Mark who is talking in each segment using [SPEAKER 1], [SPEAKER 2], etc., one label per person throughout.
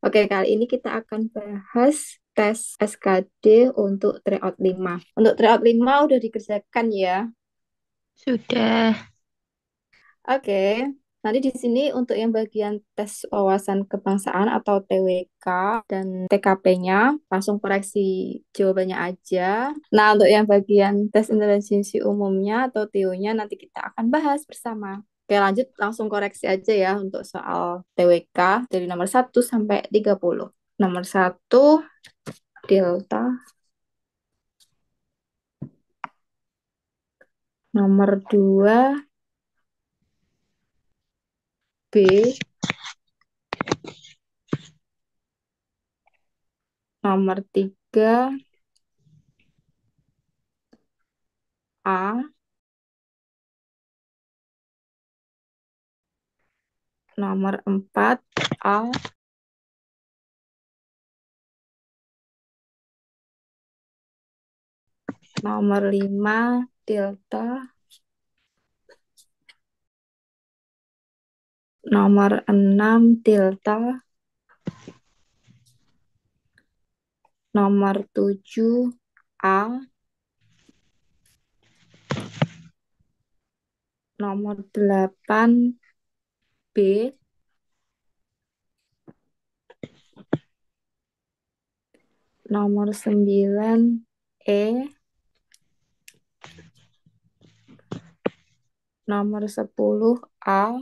[SPEAKER 1] Oke, kali ini kita akan bahas tes SKD untuk tryout 5. Untuk tryout 5 udah dikerjakan ya.
[SPEAKER 2] Sudah.
[SPEAKER 1] Oke, nanti di sini untuk yang bagian tes wawasan kebangsaan atau TWK dan TKP-nya, langsung koreksi jawabannya aja. Nah, untuk yang bagian tes intelijensi umumnya atau TIO-nya nanti kita akan bahas bersama. Oke, lanjut langsung koreksi aja ya untuk soal TWK dari nomor 1 sampai 30. Nomor 1, delta. Nomor 2, B. Nomor 3, A. Nomor 4, A. Nomor 5, delta. Nomor 6, delta. Nomor 7, A. Nomor 8, B. Nomor 9, E. Nomor 10, A.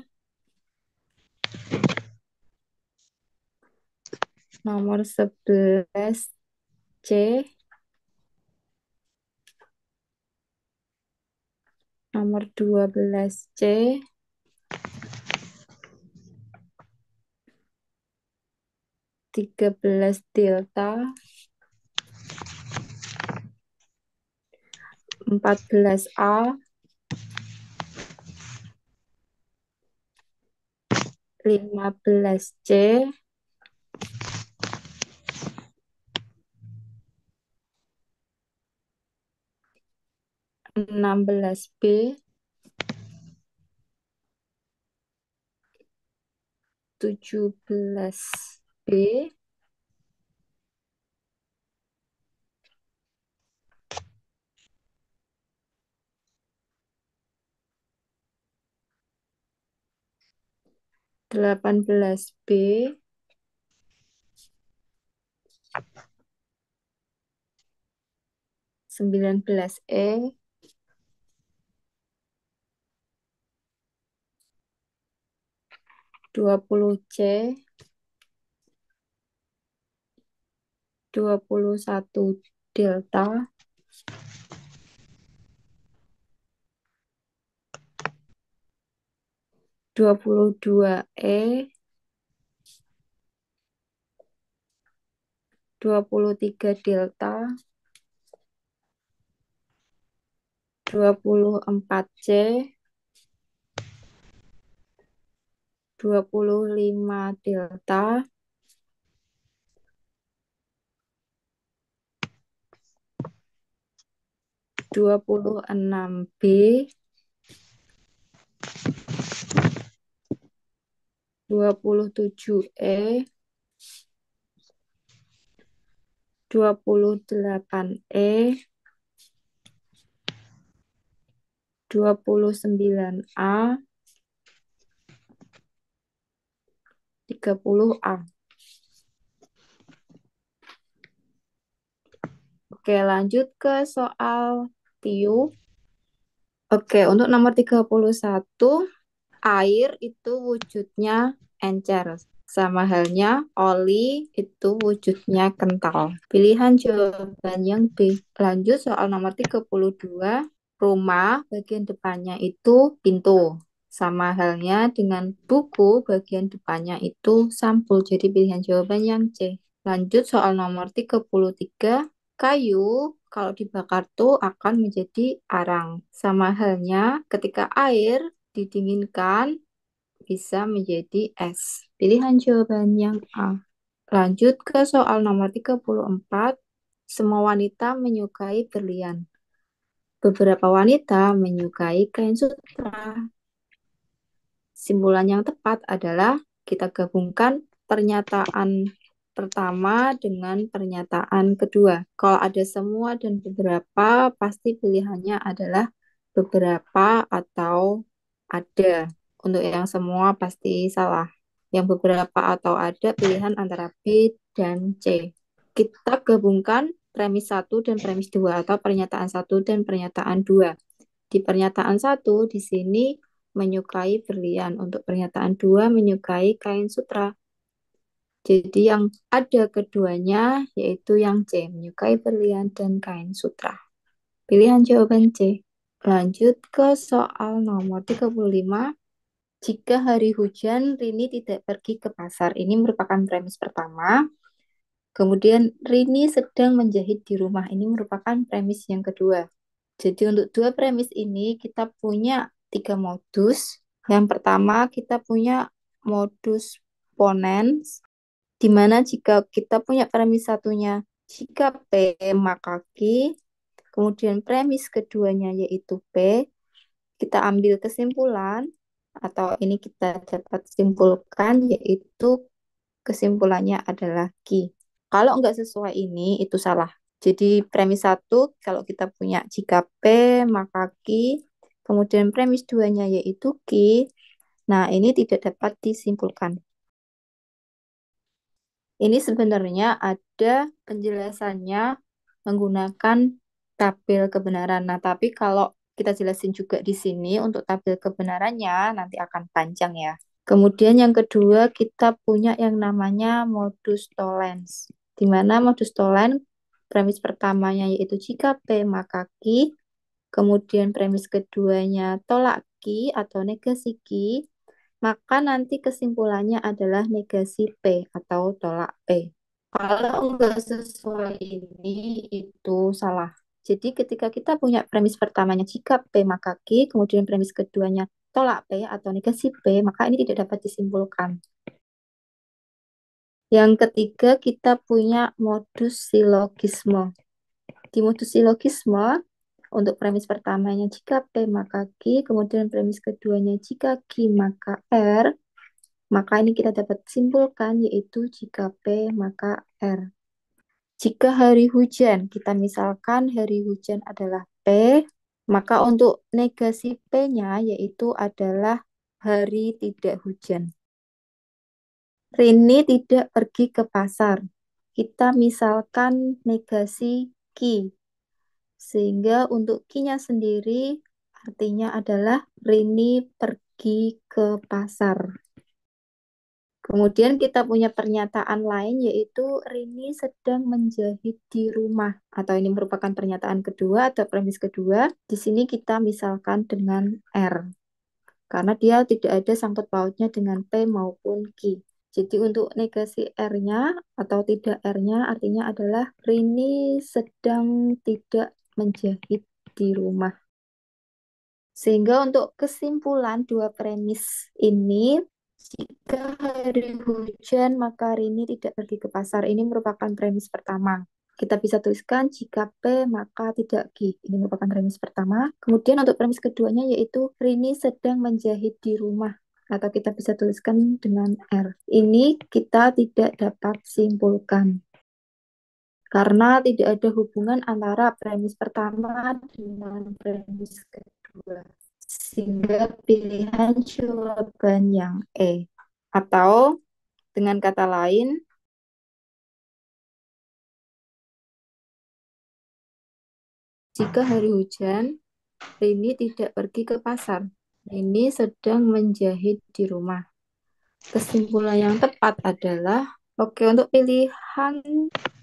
[SPEAKER 1] Nomor 11, C. Nomor 12, C. 13, delta. 14, A. 15, C. 16, B. 17, B. 18, B. 19, E. 20, C. 21, delta. 22, E. 23, delta. 24, C. 25, delta. 26, B. 27, E. 28, E. 29, A. 30, A. Oke, lanjut ke soal TIU. Oke, untuk nomor 31, air itu wujudnya encer. Sama halnya oli itu wujudnya kental. Pilihan jawaban yang B. Lanjut soal nomor 32, rumah bagian depannya itu pintu. Sama halnya dengan buku bagian depannya itu sampul. Jadi pilihan jawaban yang C. Lanjut soal nomor 33, kayu kalau dibakar tuh akan menjadi arang. Sama halnya ketika air didinginkan bisa menjadi es. Pilihan jawaban yang A. Lanjut ke soal nomor 34. Semua wanita menyukai berlian. Beberapa wanita menyukai kain sutra. Simpulan yang tepat adalah kita gabungkan pernyataan pertama dengan pernyataan kedua. Kalau ada semua dan beberapa, pasti pilihannya adalah beberapa atau ada. Untuk yang semua pasti salah. Yang beberapa atau ada pilihan antara B dan C. Kita gabungkan premis satu dan premis 2 atau pernyataan satu dan pernyataan 2. Di pernyataan satu di sini menyukai berlian. Untuk pernyataan 2 menyukai kain sutra. Jadi yang ada keduanya yaitu yang C, menyukai berlian dan kain sutra. Pilihan jawaban C. Lanjut ke soal nomor 35. Jika hari hujan, Rini tidak pergi ke pasar. Ini merupakan premis pertama. Kemudian Rini sedang menjahit di rumah. Ini merupakan premis yang kedua. Jadi untuk dua premis ini kita punya tiga modus. Yang pertama kita punya modus ponens, di mana jika kita punya premis satunya, jika P maka Q, kemudian premis keduanya yaitu P, kita ambil kesimpulan, atau ini kita dapat simpulkan, yaitu kesimpulannya adalah Q. Kalau nggak sesuai ini, itu salah. Jadi premis satu, kalau kita punya jika P maka Q, kemudian premis duanya yaitu Q, nah ini tidak dapat disimpulkan. Ini sebenarnya ada penjelasannya menggunakan tabel kebenaran. Nah, tapi kalau kita jelasin juga di sini untuk tabel kebenarannya nanti akan panjang ya. Kemudian yang kedua kita punya yang namanya modus tollens. Di mana modus tollens premis pertamanya yaitu jika P maka Q, kemudian premis keduanya tolak Q atau negasi Q, maka nanti kesimpulannya adalah negasi P atau tolak P. Kalau enggak sesuai ini, itu salah. Jadi ketika kita punya premis pertamanya jika P maka Q, kemudian premis keduanya tolak P atau negasi P, maka ini tidak dapat disimpulkan. Yang ketiga kita punya modus silogisme. Di modus silogisme, untuk premis pertamanya jika P maka Q, kemudian premis keduanya jika Q maka R, maka ini kita dapat simpulkan yaitu jika P maka R. Jika hari hujan, kita misalkan hari hujan adalah P, maka untuk negasi P-nya yaitu adalah hari tidak hujan. Rini tidak pergi ke pasar. Kita misalkan negasi Q. Sehingga untuk Q-nya sendiri artinya adalah Rini pergi ke pasar. Kemudian kita punya pernyataan lain yaitu Rini sedang menjahit di rumah, atau ini merupakan pernyataan kedua atau premis kedua. Di sini kita misalkan dengan R karena dia tidak ada sangkut pautnya dengan P maupun Q. Jadi untuk negasi R-nya atau tidak R-nya artinya adalah Rini sedang tidak menjahit di rumah. Sehingga untuk kesimpulan dua premis ini, jika hari hujan, maka Rini tidak pergi ke pasar. Ini merupakan premis pertama. Kita bisa tuliskan jika P, maka tidak Q. Ini merupakan premis pertama. Kemudian untuk premis keduanya yaitu Rini sedang menjahit di rumah. Atau kita bisa tuliskan dengan R. Ini kita tidak dapat simpulkan. Karena tidak ada hubungan antara premis pertama dengan premis kedua. Sehingga pilihan jawaban yang E. Atau dengan kata lain, jika hari hujan, Rini tidak pergi ke pasar. Rini sedang menjahit di rumah. Kesimpulan yang tepat adalah, oke, untuk pilihan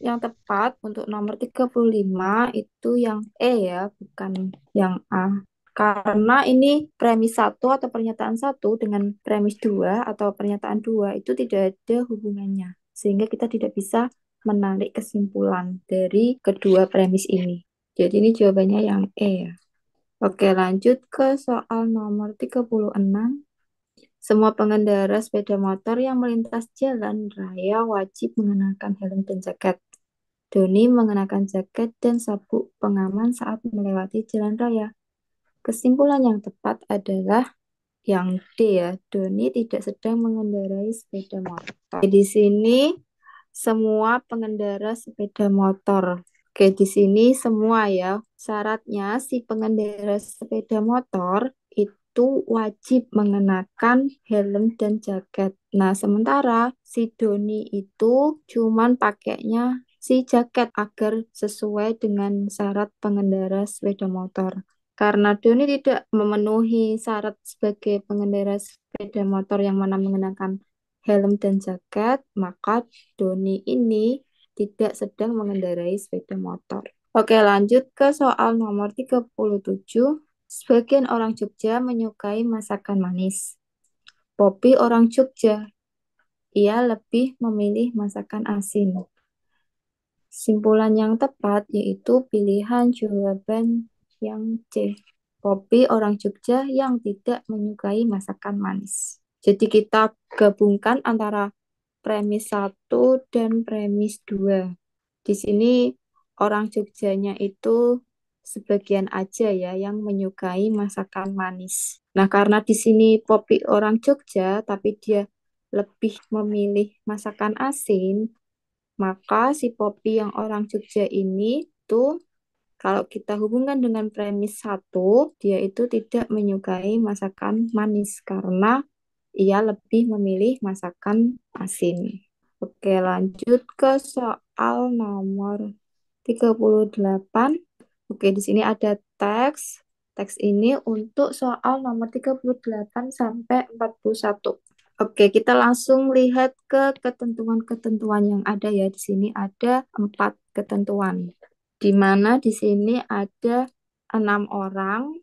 [SPEAKER 1] yang tepat untuk nomor 35 itu yang E ya, bukan yang A. Karena ini premis satu atau pernyataan satu dengan premis dua atau pernyataan dua itu tidak ada hubungannya. Sehingga kita tidak bisa menarik kesimpulan dari kedua premis ini. Jadi ini jawabannya yang E ya. Oke, lanjut ke soal nomor 36. Semua pengendara sepeda motor yang melintas jalan raya wajib mengenakan helm dan jaket. Doni mengenakan jaket dan sabuk pengaman saat melewati jalan raya. Kesimpulan yang tepat adalah yang D ya. Doni tidak sedang mengendarai sepeda motor. Di sini semua pengendara sepeda motor. Oke, di sini semua ya. Syaratnya si pengendara sepeda motor itu wajib mengenakan helm dan jaket. Nah, sementara si Doni itu cuman pakainya si jaket agar sesuai dengan syarat pengendara sepeda motor. Karena Doni tidak memenuhi syarat sebagai pengendara sepeda motor yang mana mengenakan helm dan jaket, maka Doni ini tidak sedang mengendarai sepeda motor. Oke, lanjut ke soal nomor 37. Sebagian orang Jogja menyukai masakan manis. Poppy orang Jogja, ia lebih memilih masakan asin. Simpulan yang tepat yaitu pilihan jawaban yang C. Poppy orang Jogja yang tidak menyukai masakan manis. Jadi kita gabungkan antara premis satu dan premis 2. Di sini orang Jogjanya itu sebagian aja ya yang menyukai masakan manis. Nah, karena di sini Poppy orang Jogja, tapi dia lebih memilih masakan asin, maka si Poppy yang orang Jogja ini tuh kalau kita hubungkan dengan premis satu, dia itu tidak menyukai masakan manis karena ia lebih memilih masakan asin. Oke, lanjut ke soal nomor 38. Oke, di sini ada teks. Teks ini untuk soal nomor 38 sampai 41. Oke, kita langsung lihat ke ketentuan-ketentuan yang ada ya. Di sini ada 4 ketentuan. Di mana di sini ada 6 orang,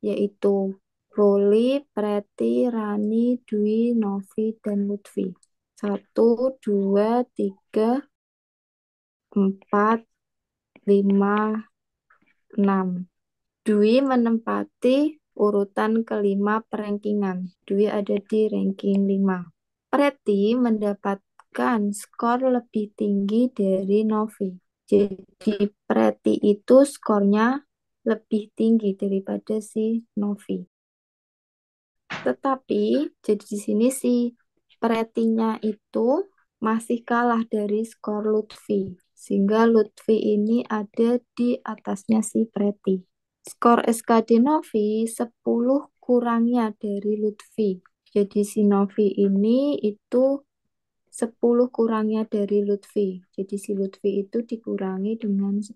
[SPEAKER 1] yaitu Ruli, Preti, Rani, Dwi, Novi, dan Lutfi. 1, 2, 3, 4, 5, 6. Dwi menempati urutan kelima perankingan. Dwi ada di ranking 5. Preti mendapatkan skor lebih tinggi dari Novi. Jadi Preti itu skornya lebih tinggi daripada si Novi. Tetapi jadi di sini si Pretinya itu masih kalah dari skor Lutfi. Sehingga Lutfi ini ada di atasnya si Preti. Skor SKD Novi 10 kurangnya dari Lutfi. Jadi si Novi ini itu 10 kurangnya dari Lutfi. Jadi si Lutfi itu dikurangi dengan 10.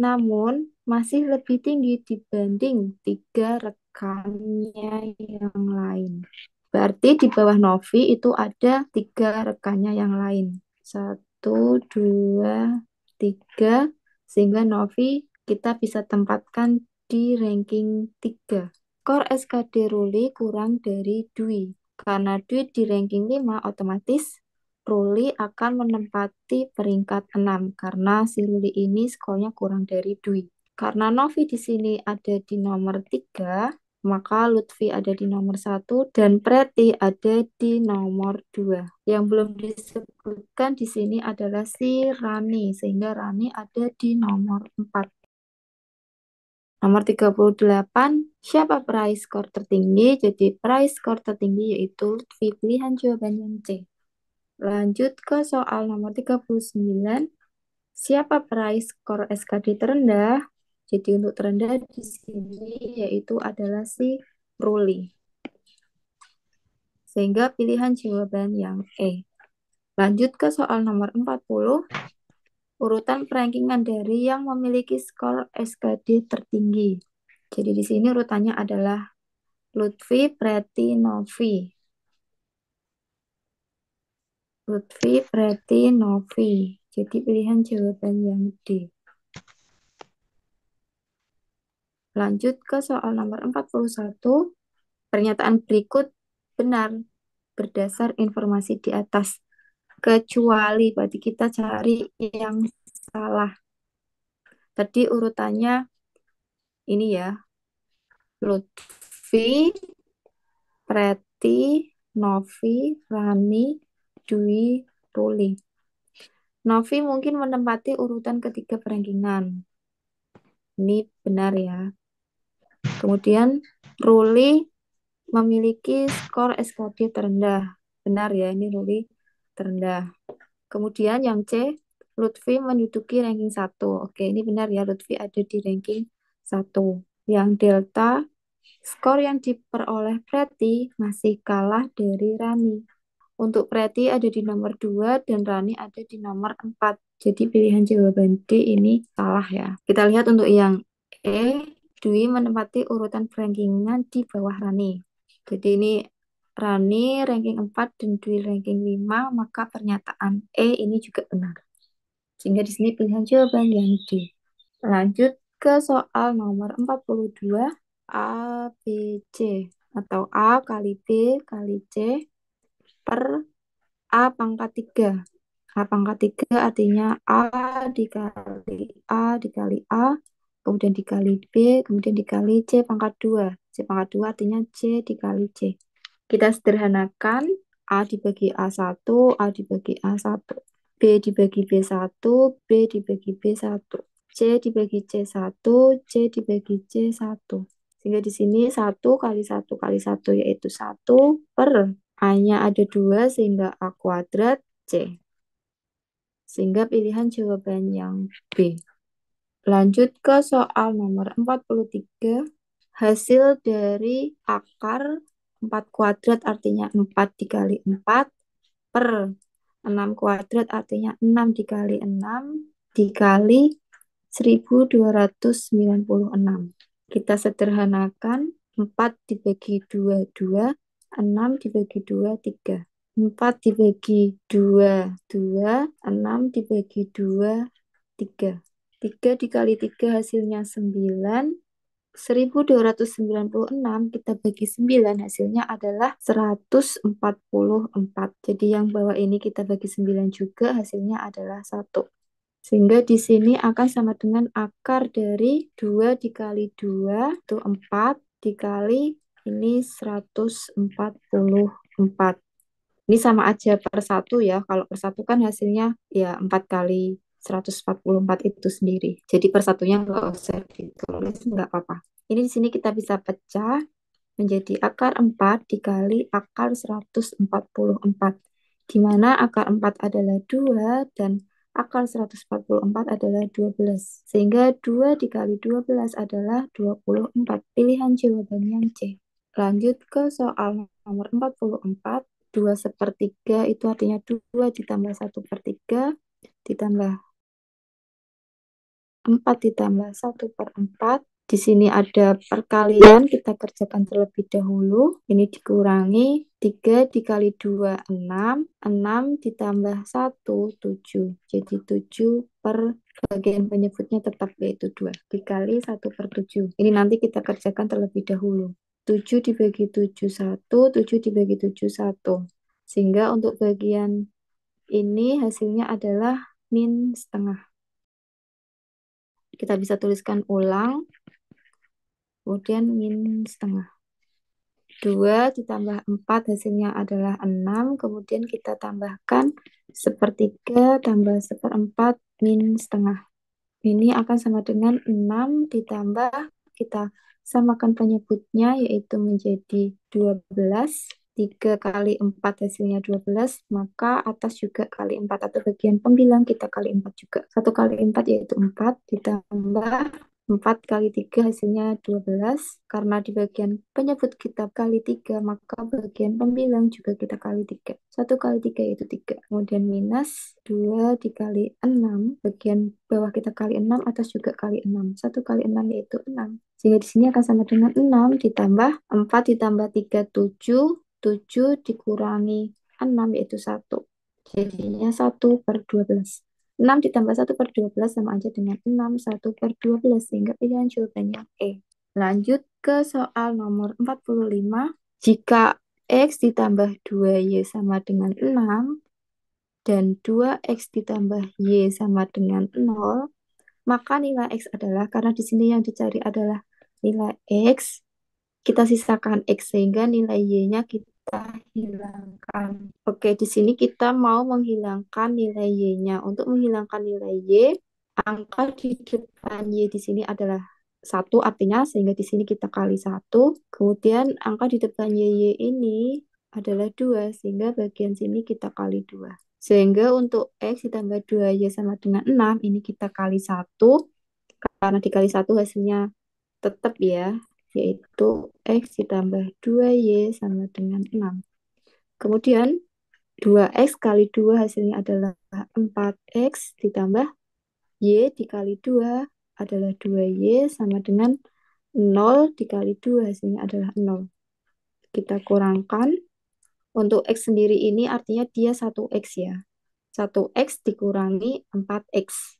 [SPEAKER 1] Namun masih lebih tinggi dibanding 3 rekannya yang lain. Berarti di bawah Novi itu ada 3 rekannya yang lain. 1, 2, 3. Sehingga Novi kita bisa tempatkan di ranking 3. Skor SKD Ruli kurang dari Dwi. Karena Dwi di ranking 5, otomatis Ruli akan menempati peringkat 6 karena si Ruli ini skornya kurang dari Dwi. Karena Novi di sini ada di nomor 3, maka Lutfi ada di nomor 1 dan Preti ada di nomor 2. Yang belum disebutkan di sini adalah si Rani, sehingga Rani ada di nomor 4. Nomor 38, siapa peraih skor tertinggi? Jadi peraih skor tertinggi yaitu Lutfi, pilihan jawaban yang C. Lanjut ke soal nomor 39. Siapa peraih skor SKD terendah? Jadi untuk terendah di sini yaitu adalah si Ruli. Sehingga pilihan jawaban yang E. Lanjut ke soal nomor 40. Urutan perankingan dari yang memiliki skor SKD tertinggi. Jadi di sini urutannya adalah Lutfi, Preti, Novi. Lutfi, Preti, Novi. Jadi pilihan jawaban yang D. Lanjut ke soal nomor 41. Pernyataan berikut benar berdasar informasi di atas. Kecuali berarti kita cari yang salah. Tadi urutannya ini ya. Lutfi, Preti, Novi, Rani, Dwi, Ruli. Novi mungkin menempati urutan ketiga perankingan. Ini benar ya. Kemudian Ruli memiliki skor SKD terendah. Benar ya, ini Ruli terendah. Kemudian yang C, Lutfi menduduki ranking satu. Oke, ini benar ya, Lutfi ada di ranking satu. Yang delta, skor yang diperoleh Preti masih kalah dari Rani. Untuk Preti ada di nomor 2 dan Rani ada di nomor 4. Jadi pilihan jawaban D ini salah ya. Kita lihat untuk yang E, Dwi menempati urutan rankingan di bawah Rani. Jadi ini Rani ranking 4 dan Dwi ranking 5, maka pernyataan E ini juga benar. Sehingga di sini pilihan jawaban yang D. Lanjut ke soal nomor 42, A, B, C. Atau A kali B kali C per A pangkat 3. A pangkat 3 artinya A dikali A dikali A, kemudian dikali B, kemudian dikali C pangkat 2. C pangkat 2 artinya C dikali C. Kita sederhanakan, A dibagi A1, A dibagi A1. B dibagi B1, B dibagi B1. C dibagi C1, C dibagi C1. Sehingga di sini 1 kali 1 kali 1 yaitu 1 per A-nya ada 2 sehingga A kuadrat C. Sehingga pilihan jawaban yang B. Lanjut ke soal nomor 43. Hasil dari akar 4 kuadrat artinya 4 dikali 4 per 6 kuadrat artinya 6 dikali 6 dikali 1296. Kita sederhanakan, 4 dibagi 2, 2, 6 dibagi 2, 3. 4 dibagi 2, 2, 6 dibagi 2, 3. 3 dikali 3 hasilnya 9. 1296 kita bagi 9 hasilnya adalah 144. Jadi yang bawah ini kita bagi 9 juga hasilnya adalah 1. Sehingga di sini akan sama dengan akar dari 2 dikali 2 itu 4 dikali ini 144. Ini sama aja per 1 ya. Kalau per 1 kan hasilnya ya 4 kali 144 itu sendiri. Jadi per satunya nggak usah ditulis, nggak apa-apa. Ini di sini kita bisa pecah menjadi akar 4 dikali akar 144. Di mana akar 4 adalah 2 dan akar 144 adalah 12. Sehingga 2 dikali 12 adalah 24. Pilihan jawaban yang C. Lanjut ke soal nomor 44. 2 sepertiga itu artinya 2 ditambah 1/3 ditambah 4 ditambah 1/4. Di sini ada perkalian, kita kerjakan terlebih dahulu. Ini dikurangi 3 dikali 2, 6. 6 ditambah 1, 7. Jadi 7 per bagian penyebutnya tetap yaitu 2. Dikali 1/7. Ini nanti kita kerjakan terlebih dahulu. 7 dibagi 7, 1. 7 dibagi 7, 1. Sehingga untuk bagian ini hasilnya adalah min setengah. Kita bisa tuliskan ulang, kemudian min setengah. 2 ditambah 4 hasilnya adalah 6, kemudian kita tambahkan sepertiga tambah seperempat min setengah. Ini akan sama dengan 6 ditambah, kita samakan penyebutnya yaitu menjadi 12. 3 kali 4 hasilnya 12, maka atas juga kali 4 atau bagian pembilang kita kali 4 juga. 1 kali 4 yaitu 4 ditambah 4 kali 3 hasilnya 12. Karena di bagian penyebut kita kali 3, maka bagian pembilang juga kita kali 3. 1 kali 3 yaitu 3. Kemudian minus 2 dikali 6. Bagian bawah kita kali 6, atas juga kali 6. 1 kali 6 yaitu 6. Sehingga di sini akan sama dengan 6 ditambah 4 ditambah 3, 7. 7 dikurangi 6 yaitu 1. Jadinya 1/12. 6 ditambah 1/12 sama aja dengan 6, 1/12. Sehingga pilihan jawabannya E. Lanjut ke soal nomor 45. Jika X ditambah 2Y sama dengan 6 dan 2X ditambah Y sama dengan 0, maka nilai X adalah, karena di sini yang dicari adalah nilai X, kita sisakan X sehingga nilai Y-nya kita hilangkan. Oke, di sini kita mau menghilangkan nilai Y-nya. Untuk menghilangkan nilai Y, angka di depan Y di sini adalah 1 artinya, sehingga di sini kita kali 1. Kemudian angka di depan Y ini adalah 2, sehingga bagian sini kita kali 2. Sehingga untuk X ditambah 2Y sama dengan 6, ini kita kali satu. Karena dikali satu hasilnya tetap ya, yaitu X ditambah 2Y sama dengan 6. Kemudian 2X kali 2 hasilnya adalah 4X ditambah Y dikali 2 adalah 2Y sama dengan 0 dikali 2 hasilnya adalah 0. Kita kurangkan. Untuk X sendiri ini artinya dia 1X ya. 1X dikurangi 4X.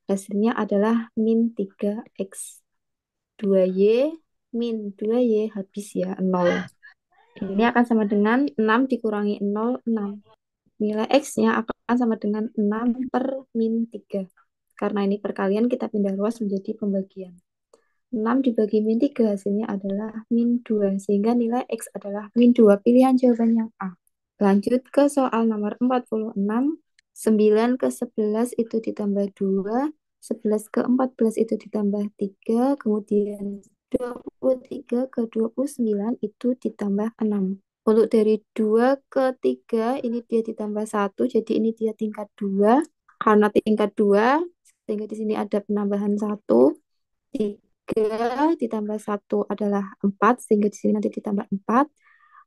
[SPEAKER 1] Hasilnya adalah min 3X. 2Y min 2Y habis ya 0. Ini akan sama dengan 6 dikurangi 0, 6. Nilai X-nya akan sama dengan 6 per min 3. Karena ini perkalian, kita pindah ruas menjadi pembagian. 6 dibagi min 3 hasilnya adalah min 2. Sehingga nilai X adalah min 2. Pilihan jawabannya A. Lanjut ke soal nomor 46. 9 ke 11 itu ditambah 2. 11 ke 14 itu ditambah 3. Kemudian 23 ke 29 itu ditambah 6. Untuk dari 2 ke 3 ini dia ditambah 1. Jadi ini dia tingkat 2. Karena tingkat 2, sehingga di sini ada penambahan 1. 3 ditambah 1 adalah 4. Sehingga di sini nanti ditambah 4.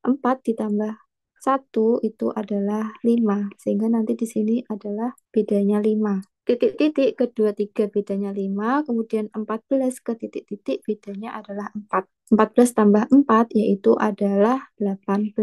[SPEAKER 1] 4 ditambah 1 itu adalah 5. Sehingga nanti di sini adalah bedanya 5. Titik-titik kedua 3 bedanya 5. Kemudian 14 ke titik-titik bedanya adalah 4. 14 tambah 4 yaitu adalah 18.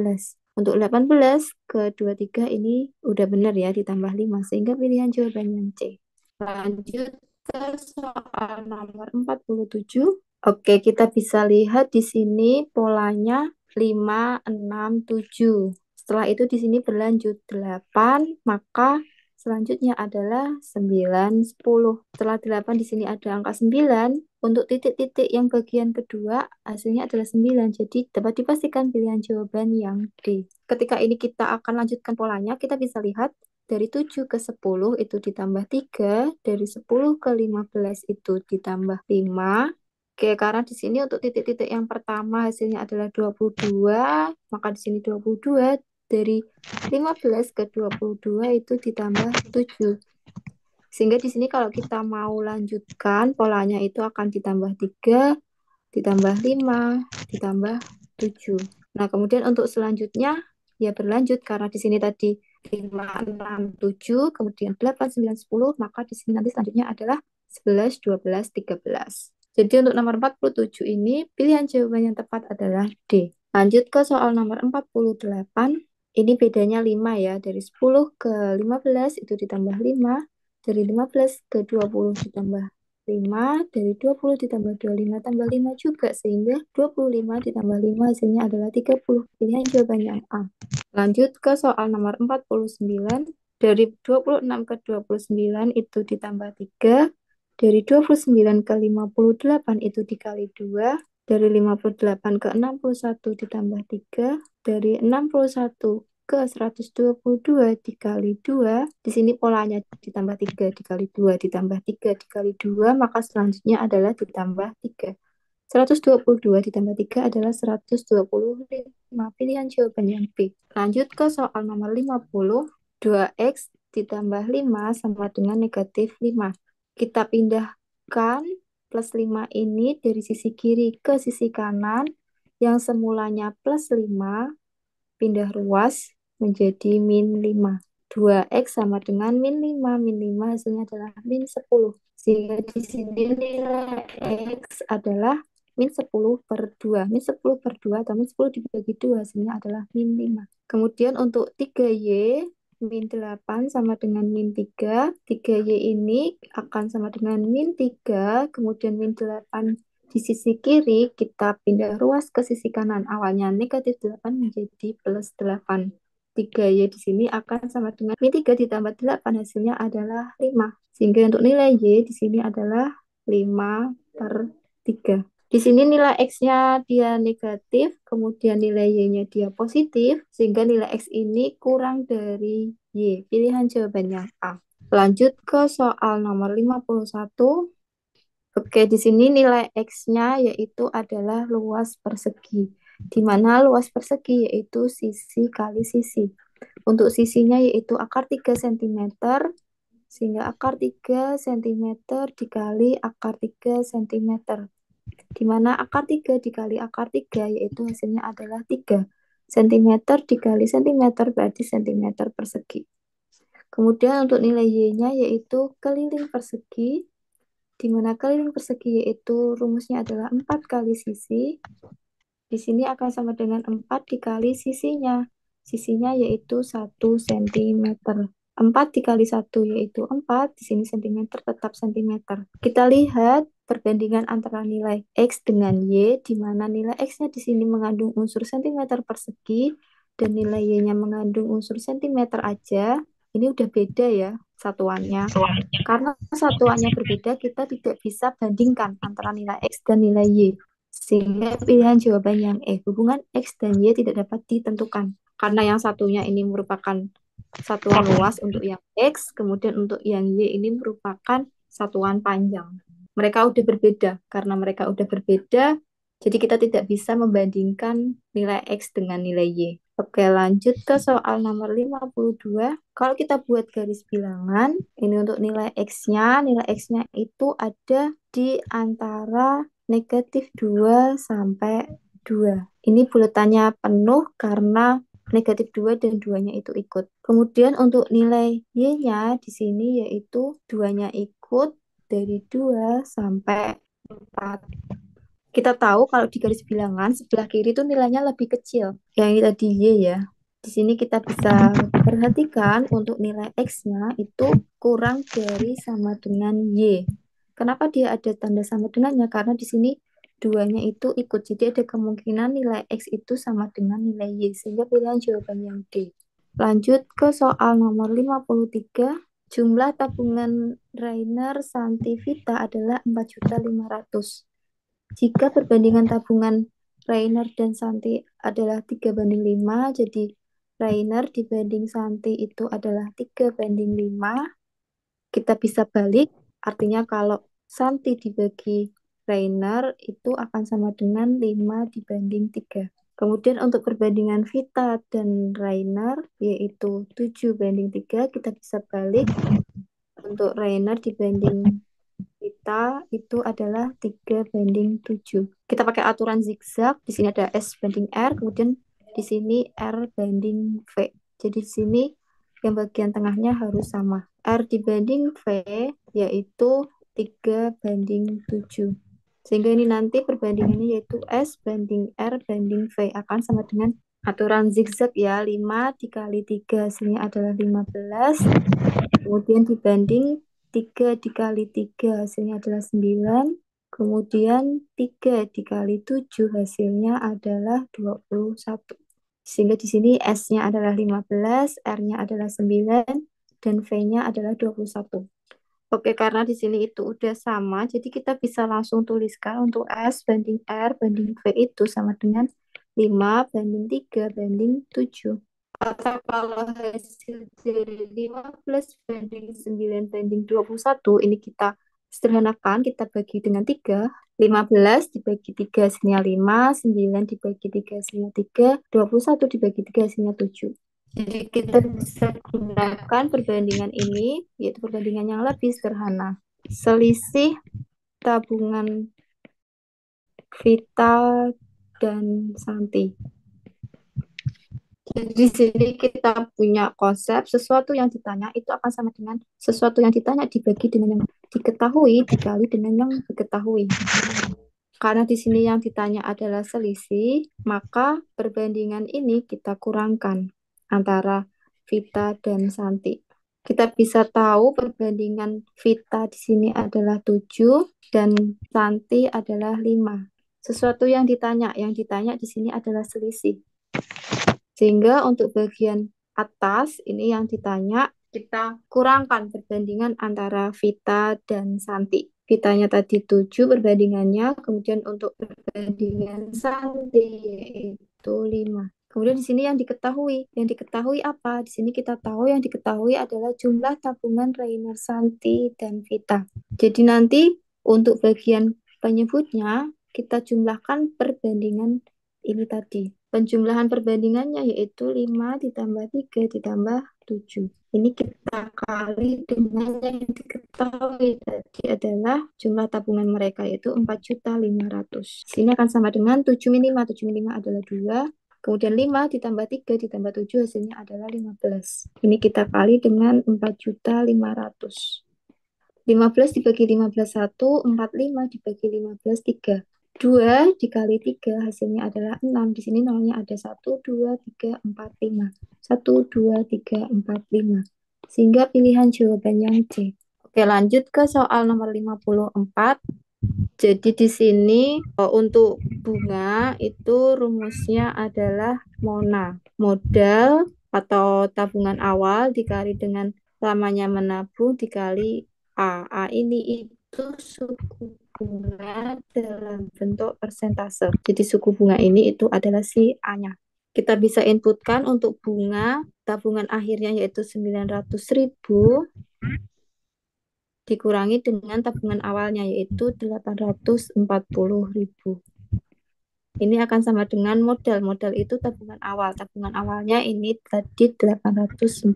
[SPEAKER 1] Untuk 18 ke 23 ini udah benar ya ditambah 5. Sehingga pilihan jawabannya C. Lanjut ke soal nomor 47. Oke, kita bisa lihat di sini polanya 5, 6, 7. Setelah itu di sini berlanjut 8, maka selanjutnya adalah 9, 10. Setelah 8 di sini ada angka 9. Untuk titik-titik yang bagian kedua hasilnya adalah 9. Jadi dapat dipastikan pilihan jawaban yang D. Ketika ini kita akan lanjutkan polanya, kita bisa lihat dari 7 ke 10 itu ditambah 3, dari 10 ke 15 itu ditambah 5. Oke, karena di sini untuk titik-titik yang pertama hasilnya adalah 22, maka di sini 22 dari 15 ke 22 itu ditambah 7. Sehingga di sini kalau kita mau lanjutkan polanya itu akan ditambah 3, ditambah 5, ditambah 7. Nah, kemudian untuk selanjutnya ya berlanjut karena di sini tadi 5, 6, 7, kemudian 8, 9, 10, maka di sini nanti selanjutnya adalah 11, 12, 13. Jadi untuk nomor 47 ini pilihan jawaban yang tepat adalah D. Lanjut ke soal nomor 48. Ini bedanya 5 ya. Dari 10 ke 15 itu ditambah 5. Dari 15 ke 20 ditambah 5, dari 20 ditambah 25 tambah 5 juga, sehingga 25 ditambah 5 hasilnya adalah 30. Pilihan jawabannya A. Lanjut ke soal nomor 49. Dari 26 ke 29 itu ditambah 3. Dari 29 ke 58 itu dikali 2. Dari 58 ke 61 ditambah 3. Dari 61 ke 122 dikali 2. Di sini polanya ditambah 3 dikali 2 ditambah 3 dikali 2, maka selanjutnya adalah ditambah 3. 122 ditambah 3 adalah 125. Pilihan jawaban yang B. Lanjut ke soal nomor 50. 2X ditambah 5 sama dengan negatif 5. Kita pindahkan plus 5 ini dari sisi kiri ke sisi kanan. Yang semulanya plus 5 pindah ruas menjadi min 5. 2X sama dengan min 5. Min 5 hasilnya adalah min 10. Sehingga di sini nilai X adalah min 10 per 2. Min 10 per 2 atau min 10 dibagi 2 hasilnya adalah min 5. Kemudian untuk 3Y min 8 sama dengan min 3. 3Y ini akan sama dengan min 3. Kemudian min 8 di sisi kiri kita pindah ruas ke sisi kanan. Awalnya negatif 8 menjadi plus 8. 3Y di sini akan sama dengan min 3 ditambah 8 hasilnya adalah 5. Sehingga untuk nilai Y di sini adalah 5 per 3. Di sini nilai X-nya dia negatif, kemudian nilai Y-nya dia positif, sehingga nilai X ini kurang dari Y. Pilihan jawabannya A. Lanjut ke soal nomor 51. Oke, di sini nilai X-nya yaitu adalah luas persegi, di mana luas persegi yaitu sisi kali sisi. Untuk sisinya yaitu akar 3 cm, sehingga akar 3 cm dikali akar 3 cm. Di mana akar 3 dikali akar 3 yaitu hasilnya adalah 3 cm dikali cm berarti cm persegi. Kemudian untuk nilai Y-nya yaitu keliling persegi, di mana keliling persegi yaitu rumusnya adalah 4 kali sisi. Di sini akan sama dengan 4 dikali sisinya. Sisinya yaitu 1 cm. 4 dikali 1 yaitu 4. Di sini cm tetap cm. Kita lihat perbandingan antara nilai X dengan Y, di mana nilai X-nya di sini mengandung unsur cm persegi, dan nilai Y-nya mengandung unsur cm aja. Ini udah beda ya satuannya. Karena satuannya berbeda, kita tidak bisa bandingkan antara nilai X dan nilai Y. Sehingga pilihan jawaban yang E, hubungan X dan Y tidak dapat ditentukan. Karena yang satunya ini merupakan satuan luas untuk yang X, kemudian untuk yang Y ini merupakan satuan panjang. Mereka udah berbeda. Karena mereka udah berbeda, jadi kita tidak bisa membandingkan nilai X dengan nilai Y. Oke, lanjut ke soal nomor 52. Kalau kita buat garis bilangan, ini untuk nilai X-nya itu ada di antara -2 sampai 2. Ini buletannya penuh karena -2 dan 2-nya itu ikut. Kemudian untuk nilai Y-nya di sini yaitu 2-nya ikut dari 2 sampai 4. Kita tahu kalau di garis bilangan sebelah kiri itu nilainya lebih kecil. Yang ini tadi Y ya. Di sini kita bisa perhatikan untuk nilai X-nya itu kurang dari sama dengan Y. Kenapa dia ada tanda sama dengannya? Karena di sini duanya itu ikut. Jadi ada kemungkinan nilai X itu sama dengan nilai Y. Sehingga pilihan jawaban yang D. Lanjut ke soal nomor 53. Jumlah tabungan Rainer Santi Vita adalah 4.500.000. Jika perbandingan tabungan Rainer dan Santi adalah 3:5, jadi Rainer dibanding Santi itu adalah 3:5. Kita bisa balik, artinya kalau Santi dibagi Rainer itu akan sama dengan 5/3. Kemudian untuk perbandingan Vita dan Rainer yaitu 7:3, kita bisa balik. Untuk Rainer dibanding kita itu adalah 3:7. Kita pakai aturan zigzag. Di sini ada S banding R, kemudian di sini R banding V. Jadi di sini yang bagian tengahnya harus sama. R dibanding V yaitu 3:7. Sehingga ini nanti perbandingannya yaitu S banding R banding V akan sama dengan aturan zigzag ya. 5 dikali 3 hasilnya adalah 15. Kemudian dibanding 3 dikali 3 hasilnya adalah 9. Kemudian 3 dikali 7 hasilnya adalah 21. Sehingga di sini S-nya adalah 15, R-nya adalah 9, dan V-nya adalah 21. Oke, karena di sini itu udah sama, jadi kita bisa langsung tuliskan untuk S banding R banding V itu sama dengan 5:3:7. Atau kalau hasil dari 15 banding 9 banding 21, ini kita sederhanakan, kita bagi dengan 3. 15 dibagi 3 hasilnya 5, 9 dibagi 3 hasilnya 3, 21 dibagi 3 hasilnya 7. Jadi kita bisa gunakan perbandingan ini, yaitu perbandingan yang lebih sederhana. Selisih tabungan Vita dan Santi. Jadi di sini kita punya konsep sesuatu yang ditanya itu akan sama dengan sesuatu yang ditanya dibagi dengan yang diketahui dikali dengan yang diketahui. Karena di sini yang ditanya adalah selisih, maka perbandingan ini kita kurangkan antara Vita dan Santi. Kita bisa tahu perbandingan Vita di sini adalah 7 dan Santi adalah 5. Sesuatu yang ditanya di sini adalah selisih. Sehingga untuk bagian atas ini yang ditanya, kita kurangkan perbandingan antara Vita dan Santi. Vitanya tadi 7 perbandingannya, kemudian untuk perbandingan Santi yaitu 5. Kemudian di sini yang diketahui. Yang diketahui apa? Di sini kita tahu yang diketahui adalah jumlah tabungan Rainer, Santi, dan Vita. Jadi nanti untuk bagian penyebutnya, kita jumlahkan perbandingan ini tadi. Penjumlahan perbandingannya yaitu 5 ditambah 3 ditambah 7. Ini kita kali dengan yang diketahui tadi adalah jumlah tabungan mereka yaitu 4.500.000. Sini akan sama dengan 7 min 5. 7 min 5 adalah 2. Kemudian 5 ditambah 3 ditambah 7 hasilnya adalah 15. Ini kita kali dengan 4.500.000. 15 dibagi 15 1, 45 dibagi 15 3. 2 dikali 3 hasilnya adalah 6. Di sini nolnya ada 1, 2, 3, 4, 5. 1, 2, 3, 4, 5. Sehingga pilihan jawaban yang C. Oke, lanjut ke soal nomor 54. Jadi di sini untuk bunga itu rumusnya adalah MONA. Modal atau tabungan awal dikali dengan lamanya menabung dikali A. A ini itu suku bunga dalam bentuk persentase. Jadi suku bunga ini itu adalah si A-nya. Kita bisa inputkan untuk bunga tabungan akhirnya yaitu 900.000 dikurangi dengan tabungan awalnya yaitu 840.000. Ini akan sama dengan modal. Modal itu tabungan awal. Tabungan awalnya ini tadi 840.000.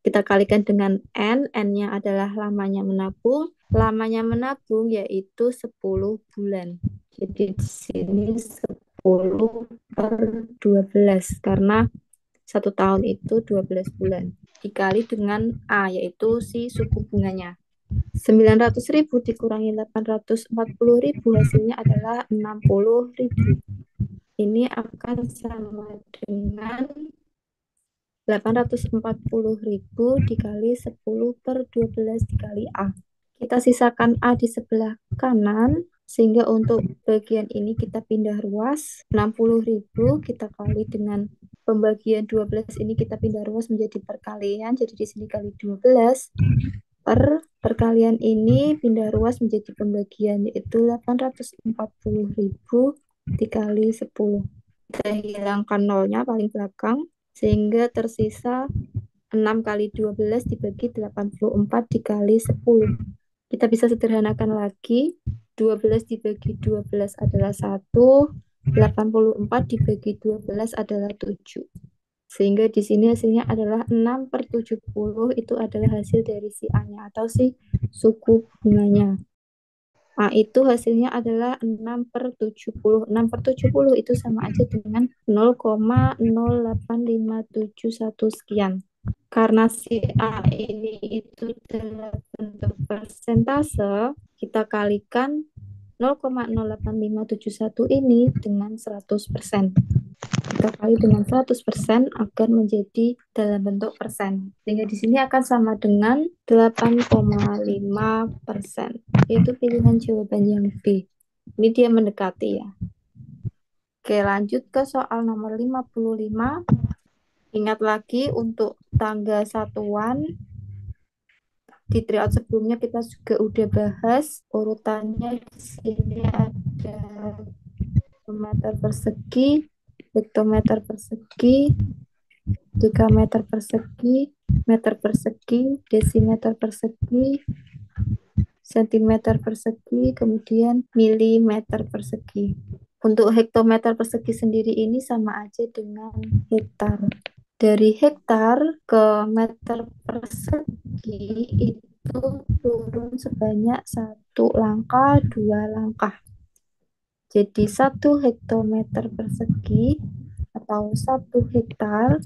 [SPEAKER 1] Kita kalikan dengan N. N-nya adalah lamanya menabung. Lamanya menabung yaitu 10 bulan. Jadi di sini 10 per 12 karena 1 tahun itu 12 bulan. Dikali dengan A yaitu si suku bunganya. 900.000 dikurangi 840.000 hasilnya adalah 60.000. Ini akan sama dengan 840.000 dikali 10 per 12 dikali A. Kita sisakan A di sebelah kanan, sehingga untuk bagian ini kita pindah ruas. 60.000 kita kali dengan pembagian 12 ini kita pindah ruas menjadi perkalian. Jadi di sini kali 12 per perkalian ini pindah ruas menjadi pembagian yaitu 840.000 dikali 10. Kita hilangkan nolnya paling belakang sehingga tersisa 6 kali 12 dibagi 84 dikali 10. Kita bisa sederhanakan lagi. 12 dibagi 12 adalah 1. 84 dibagi 12 adalah 7. Sehingga di sini hasilnya adalah 6 per 70 itu adalah hasil dari si A-nya atau si suku bunganya. A itu hasilnya adalah 6 per 70. 6 per 70 itu sama aja dengan 0,08571 sekian. Karena si A ini itu dalam bentuk persentase, kita kalikan 0,08571 ini dengan 100%. Kita kali dengan 100% agar menjadi dalam bentuk persen. Sehingga di sini akan sama dengan 8,5%. Yaitu pilihan jawaban yang B. Ini dia mendekati ya. Oke, lanjut ke soal nomor 55. Ingat lagi untuk tangga satuan. Di tryout sebelumnya kita juga udah bahas urutannya di sini ada meter persegi, hektometer persegi, dekameter persegi, meter persegi, desimeter persegi, sentimeter persegi, kemudian milimeter persegi. Untuk hektometer persegi sendiri ini sama aja dengan hektar. Dari hektar ke meter persegi itu turun sebanyak 1 langkah, 2 langkah. Jadi 1 hektometer persegi atau 1 hektar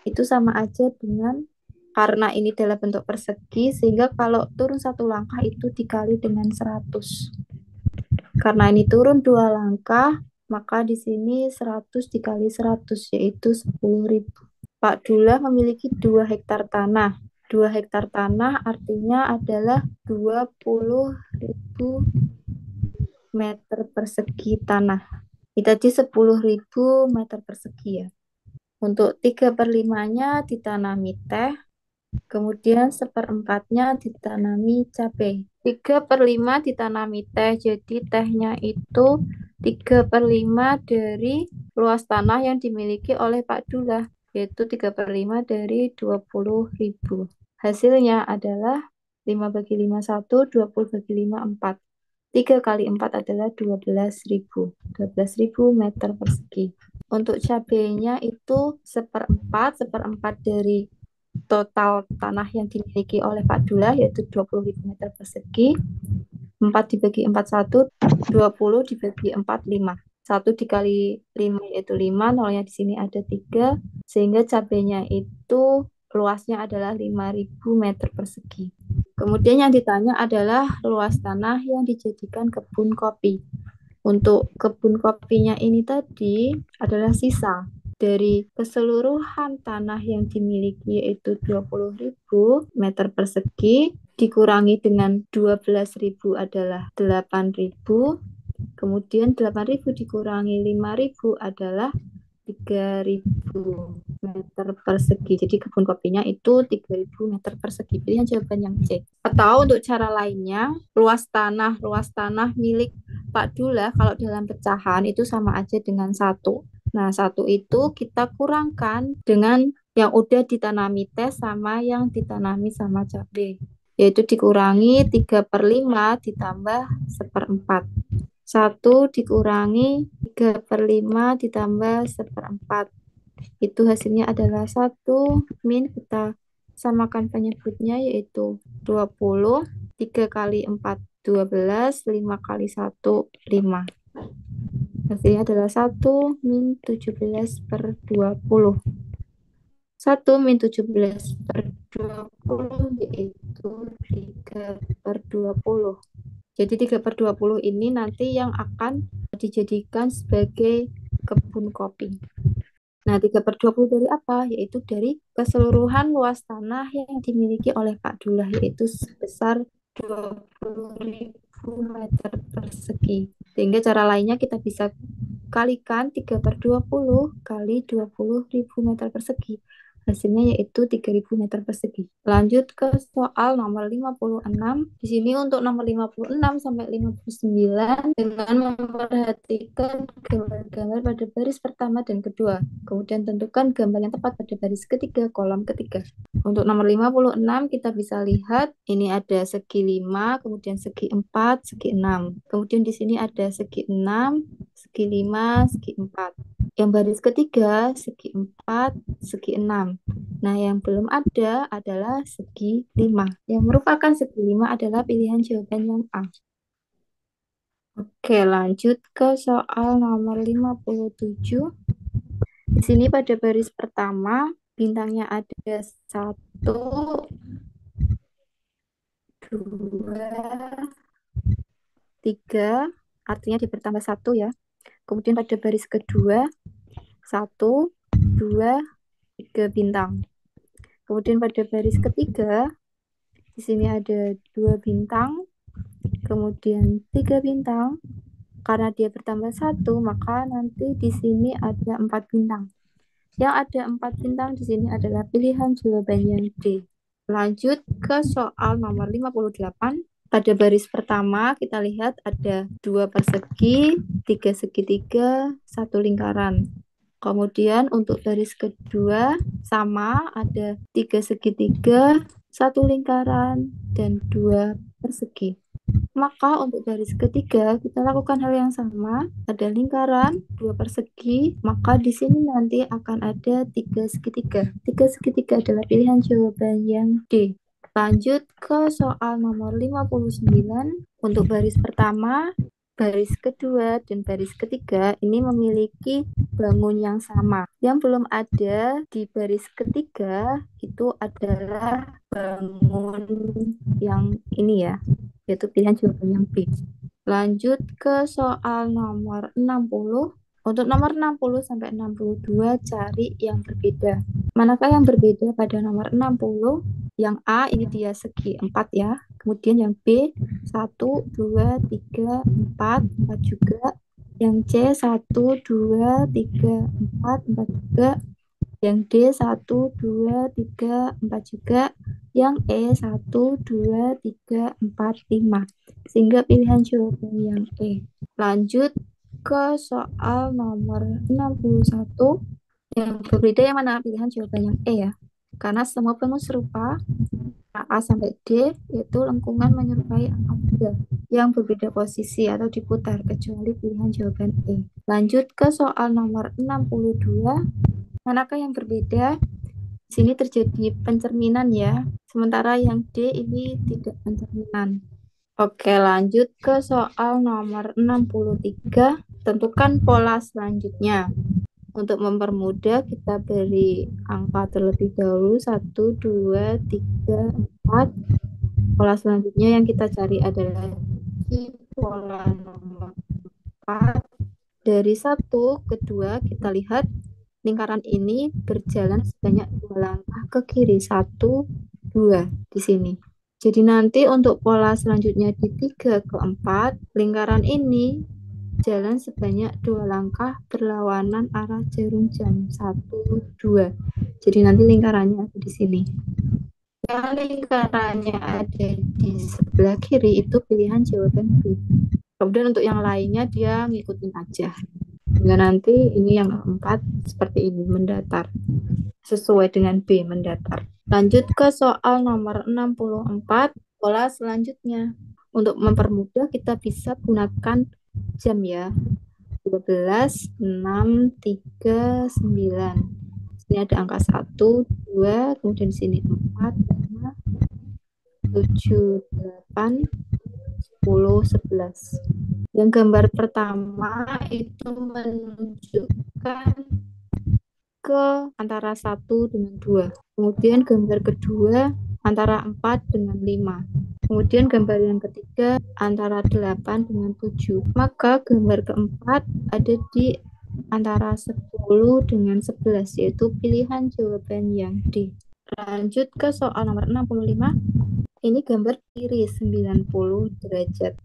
[SPEAKER 1] itu sama aja dengan, karena ini dalam bentuk persegi, sehingga kalau turun 1 langkah itu dikali dengan 100. Karena ini turun 2 langkah, maka di sini 100 dikali 100 yaitu 10.000. Pak Dula memiliki 2 hektar tanah. 2 hektar tanah artinya adalah 20.000 meter persegi tanah. Ini tadi 10.000 meter persegi ya. Untuk 3/5-nya ditanami teh, kemudian 1/4-nya ditanami cabai. 3/5 ditanami teh, jadi tehnya itu 3/5 dari luas tanah yang dimiliki oleh Pak Dula, yaitu 3/5 dari 20.000. Hasilnya adalah 5 bagi 5 1, 20 bagi 5 4. 3 kali 4 adalah 12.000. 12.000 meter persegi. Untuk cabenya itu seperempat dari total tanah yang dimiliki oleh Pak Dullah yaitu 20.000 meter persegi. 4 dibagi 4 1, 20 dibagi 4 5. 1 dikali 5 yaitu 5, nolnya di sini ada 3, sehingga cabenya itu luasnya adalah 5.000 meter persegi. Kemudian yang ditanya adalah luas tanah yang dijadikan kebun kopi. Untuk kebun kopinya ini tadi adalah sisa dari keseluruhan tanah yang dimiliki yaitu 20.000 meter persegi dikurangi dengan 12.000 adalah 8.000. Kemudian 8.000 dikurangi 5.000 adalah 3.000 meter persegi. Jadi kebun kopinya itu 3.000 meter persegi. Pilihan jawaban yang C. Atau untuk cara lainnya, luas tanah milik Pak Dullah kalau dalam pecahan itu sama aja dengan 1. Nah, 1 itu kita kurangkan dengan yang udah ditanami teh sama yang ditanami sama cabai. Yaitu dikurangi 3/5 ditambah 1/4. 1 dikurangi 3/5 ditambah 1/4. Itu hasilnya adalah 1 min kita samakan penyebutnya yaitu 20. 3 kali 4 12, 5 kali 1 5. Hasilnya adalah 1 min 17/20. 1 min 17/20 yaitu 3/20. Jadi 3/20 ini nanti yang akan dijadikan sebagai kebun kopi. Nah, 3/20 dari apa? Yaitu dari keseluruhan luas tanah yang dimiliki oleh Pak Dullah, yaitu sebesar 20.000 meter persegi. Sehingga cara lainnya kita bisa kalikan 3/20 kali 20.000 meter persegi. Hasilnya yaitu 3.000 meter persegi. Lanjut ke soal nomor 56. Di sini untuk nomor 56 sampai 59 dengan memperhatikan gambar-gambar pada baris pertama dan kedua. Kemudian tentukan gambar yang tepat pada baris ketiga, kolom ketiga. Untuk nomor 56 kita bisa lihat ini ada segi 5, kemudian segi 4, segi 6. Kemudian di sini ada segi 6, segi 5, segi 4. Yang baris ketiga segi 4, segi 6. Nah, yang belum ada adalah segi 5. Yang merupakan segi 5 adalah pilihan jawaban yang A. Oke, lanjut ke soal nomor 57. Di sini pada baris pertama bintangnya ada 1, 2, 3, artinya bertambah 1 ya. Kemudian pada baris kedua 1, 2, 3 bintang. Kemudian pada baris ketiga di sini ada 2 bintang, kemudian 3 bintang. Karena dia bertambah 1, maka nanti di sini ada 4 bintang. Yang ada 4 bintang di sini adalah pilihan jawabannya D. Lanjut ke soal nomor 58. Pada baris pertama kita lihat ada 2 persegi, 3 segitiga, 1 lingkaran. Kemudian untuk baris kedua sama ada 3 segitiga, 1 lingkaran, dan 2 persegi. Maka untuk baris ketiga kita lakukan hal yang sama, ada lingkaran, 2 persegi, maka di sini nanti akan ada 3 segitiga. 3 segitiga adalah pilihan jawaban yang D. Lanjut ke soal nomor 59. Untuk baris pertama, baris kedua, dan baris ketiga ini memiliki bangun yang sama. Yang belum ada di baris ketiga itu adalah bangun yang ini ya, yaitu pilihan jawaban yang B. Lanjut ke soal nomor 60. Untuk nomor 60 sampai 62 cari yang berbeda. Manakah yang berbeda pada nomor 60? Yang A ini dia segi 4 ya. Kemudian yang B 1, 2, 3, 4, 4 juga. Yang C 1, 2, 3, 4, 4 juga. Yang D 1, 2, 3, 4 juga. Yang E 1, 2, 3, 4, 5. Sehingga pilihan jawaban yang E. Lanjut ke soal nomor 61. Yang berbeda yang mana pilihan jawaban yang E ya. Karena semua bangun serupa A sampai D yaitu lengkungan menyerupai angka tiga yang berbeda posisi atau diputar kecuali pilihan jawaban E. Lanjut ke soal nomor 62. Manakah yang berbeda? Di sini terjadi pencerminan ya. Sementara yang D ini tidak pencerminan. Oke, lanjut ke soal nomor 63. Tentukan pola selanjutnya. Untuk mempermudah, kita beri angka terlebih dahulu. 1, 2, 3, 4. Pola selanjutnya yang kita cari adalah di pola nomor 4. Dari 1 ke 2, kita lihat lingkaran ini berjalan sebanyak 2 langkah ke kiri. 1, 2 di sini. Jadi nanti untuk pola selanjutnya di 3 ke 4, lingkaran ini jalan sebanyak 2 langkah berlawanan arah jarum jam. 1, 2. Jadi nanti lingkarannya ada di sini. Yang lingkarannya ada di sebelah kiri itu pilihan jawaban B. Kemudian untuk yang lainnya dia ngikutin aja. Hingga nanti ini yang keempat seperti ini, mendatar. Sesuai dengan B, mendatar. Lanjut ke soal nomor 64, pola selanjutnya. Untuk mempermudah kita bisa gunakan jam ya. 12, 6, 3, 9. Sini ada angka 1, 2, kemudian di sini 4, 5, 7, 8, 10, 11. Yang gambar pertama itu menunjukkan ke antara 1 dengan 2. Kemudian gambar kedua antara 4 dengan 5. Kemudian gambar yang ketiga antara 8 dengan 7. Maka gambar keempat ada di antara 10 dengan 11, yaitu pilihan jawaban yang D. Lanjut ke soal nomor 65. Ini gambar kiri 90 derajat.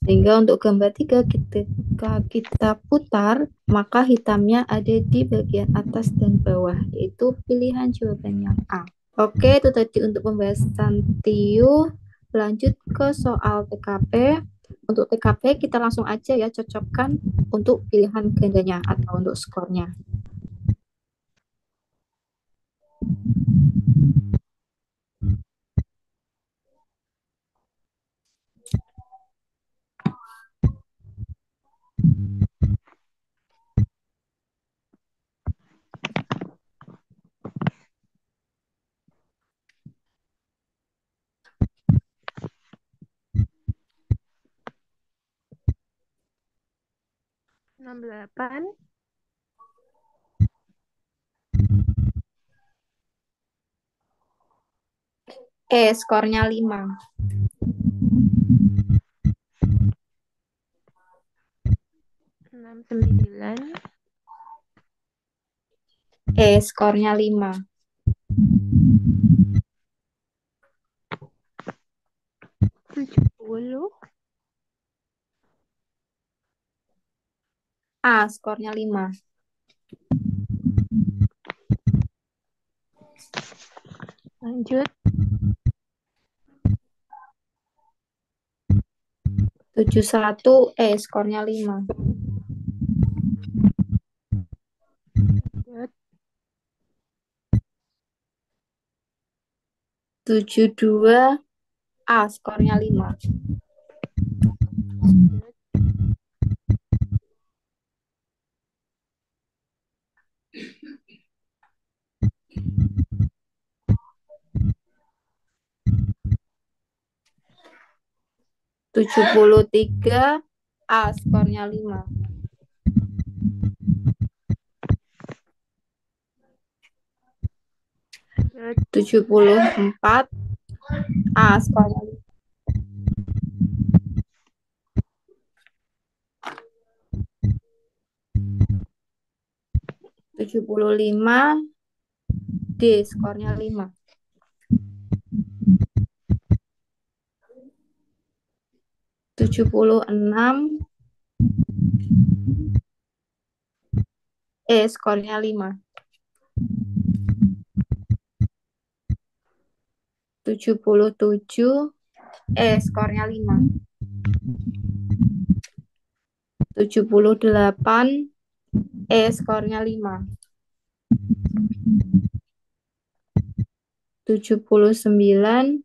[SPEAKER 1] Sehingga untuk gambar 3 ketika kita putar, maka hitamnya ada di bagian atas dan bawah, yaitu pilihan jawaban yang A. Oke, itu tadi untuk pembahasan TIU. Lanjut ke soal TKP. Untuk TKP kita langsung aja ya cocokkan untuk pilihan gandanya atau untuk skornya.
[SPEAKER 2] Enam delapan.
[SPEAKER 1] Skornya 5.
[SPEAKER 2] 69.
[SPEAKER 1] Skornya 5.
[SPEAKER 2] 70.
[SPEAKER 1] Skornya 5.
[SPEAKER 2] Lanjut.
[SPEAKER 1] 71, skornya 5.
[SPEAKER 2] Lanjut.
[SPEAKER 1] 72, skornya 5.
[SPEAKER 2] Lanjut.
[SPEAKER 1] 73, skornya 5. 74, skornya 5. 75, skornya 5. 76, skornya 5. 77, skornya 5. 78, skornya 5. 79,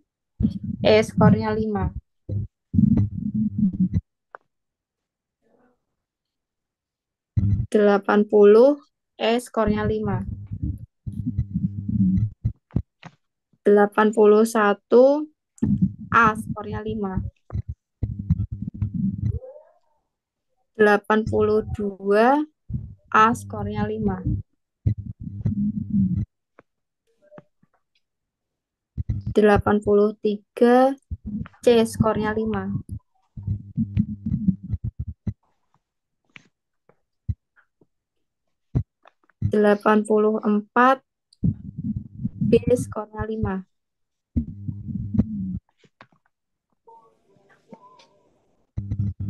[SPEAKER 1] skornya 5. 80, skornya 5. 81, skornya 5. 82, skornya 5. 83, skornya 5. 84, skornya 5.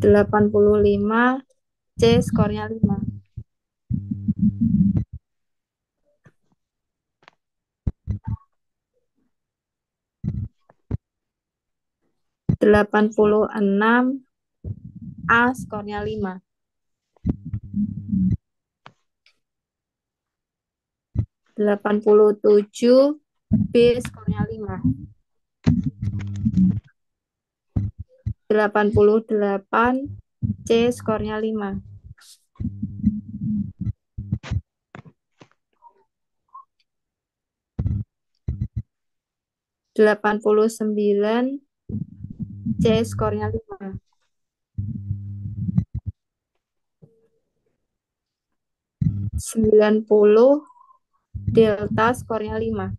[SPEAKER 1] 85, skornya 5. 86, skornya 5. 87, skornya 5. 88, skornya 5. 89, skornya 5. 90, delta skornya 5.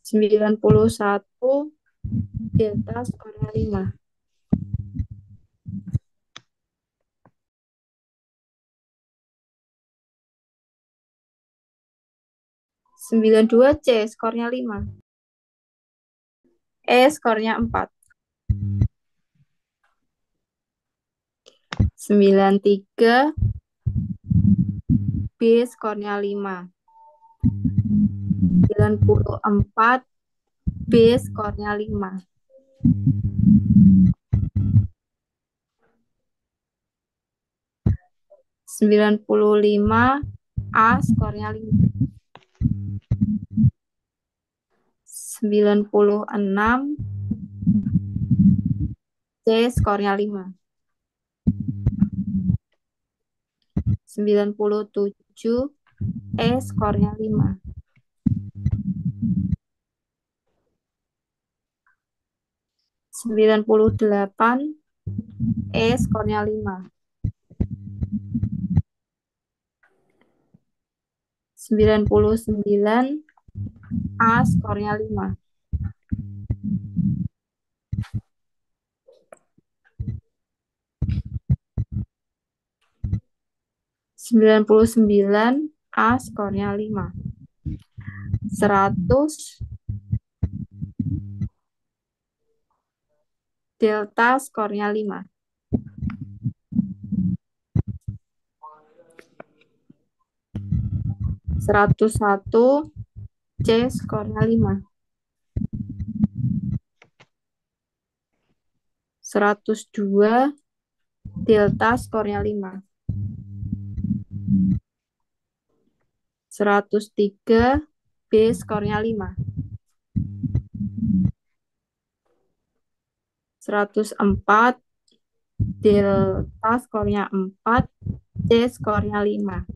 [SPEAKER 1] 91, delta skornya 5. 92, skornya 5. Skornya 4. 93, skornya 5. 94, skornya 5. 95, skornya 5. 96, skornya 5. 97, skornya 5. 98, skornya 5. 99, skornya 5. 99, skornya 5. 100, delta skornya 5. 101, skornya 5. 102, delta skornya 5. 103, skornya 5. 104, delta skornya 4, skornya 5.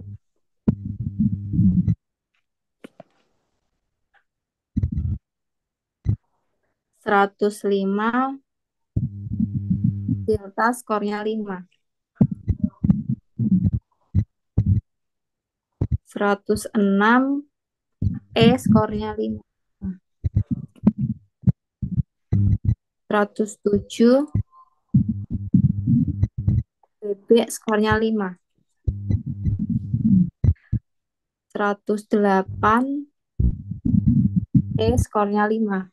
[SPEAKER 1] 105, delta skornya 5. 106, skornya 5. 107, skornya 5. 108, skornya 5.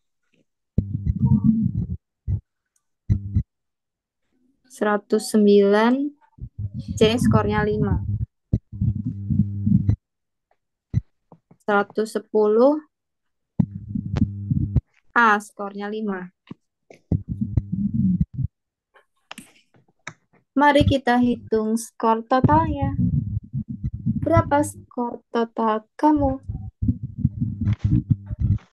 [SPEAKER 1] 109, skornya 5. 110, skornya 5. Mari kita hitung skor totalnya. Berapa skor total kamu?